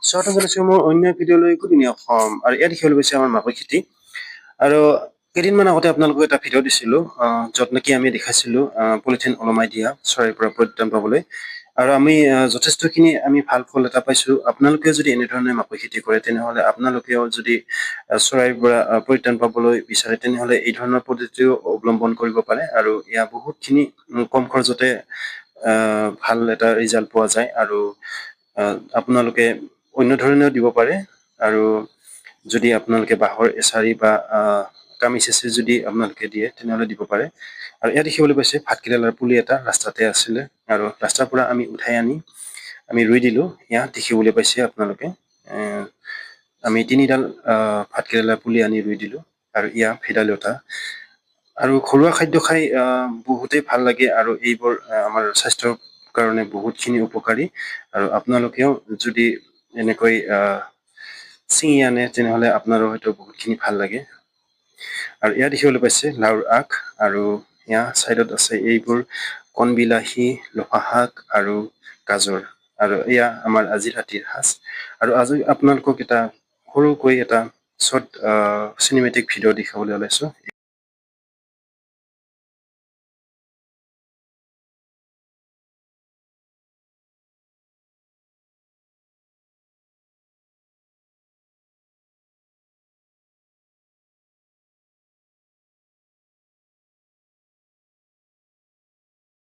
স্বাগতম জনাইছোঁ মোৰ অন্য ভিডিঅ'লৈ গুড অসম আৰু ইয়াত দেখিবলৈ পাইছে আমাৰ মাকৈ খেতি আৰু কেইদিনমান আগতে আপোনালোকক এটা ভিডিঅ' দিছিলোঁ য'ত নেকি আমি দেখাইছিলোঁ পলিথিন ওলমাই দিয়া চৰাইৰ পৰা পৰিত্ৰাণ পাবলৈ আৰু আমি যথেষ্টখিনি আমি ভাল ফল এটা পাইছোঁ। আপোনালোকে যদি এনেধৰণে মাকৈ খেতি কৰে তেনেহ'লে আপোনালোকেও যদি চৰাইৰ পৰা পৰিত্ৰাণ পাবলৈ বিচাৰে তেনেহ'লে এই ধৰণৰ পদ্ধতিও অৱলম্বন কৰিব পাৰে আৰু ইয়াৰ বহুতখিনি কম খৰচতে ভাল এটা ৰিজাল্ট পোৱা যায় আৰু আপোনালোকে অন্য ধৰণেও দিব পাৰে আৰু যদি আপোনালোকে বাঁহৰ এছাৰি বা কামি চেচি যদি আপোনালোকে দিয়ে তেনেহ'লে দিব পাৰে। আৰু ইয়াত দেখিবলৈ পাইছে ভাতকেৰেলাৰ পুলি এটা ৰাস্তাতে আছিলে আৰু ৰাস্তাৰ পৰা আমি উঠাই আনি আমি ৰুই দিলোঁ। ইয়াত দেখিবলৈ পাইছে আপোনালোকে আমি 3ডাল ভাতকেৰেলাৰ পুলি আনি ৰুই দিলোঁ আৰু ইয়াৰ ভেদাইলতা আৰু ঘৰুৱা খাদ্য খাই বহুতেই ভাল লাগে আৰু এইবোৰ আমাৰ স্বাস্থ্যৰ কাৰণে বহুতখিনি উপকাৰী আৰু আপোনালোকেও যদি এনেকৈ ছিঙি আনে তেনেহ'লে আপোনাৰো হয়তো বহুতখিনি ভাল লাগে। আৰু ইয়াত দেখিবলৈ পাইছে লাওৰ আগ আৰু ইয়াৰ ছাইডত আছে এইবোৰ কণবিলাহী, লফা শাক আৰু গাজৰ আৰু এয়া আমাৰ আজি ৰাতিৰ সাজ। আৰু আজি আপোনালোকক এটা সৰুকৈ এটা শ্বৰ্ট চিনেমেটিক ভিডিঅ' দেখাবলৈ ওলাইছোঁ।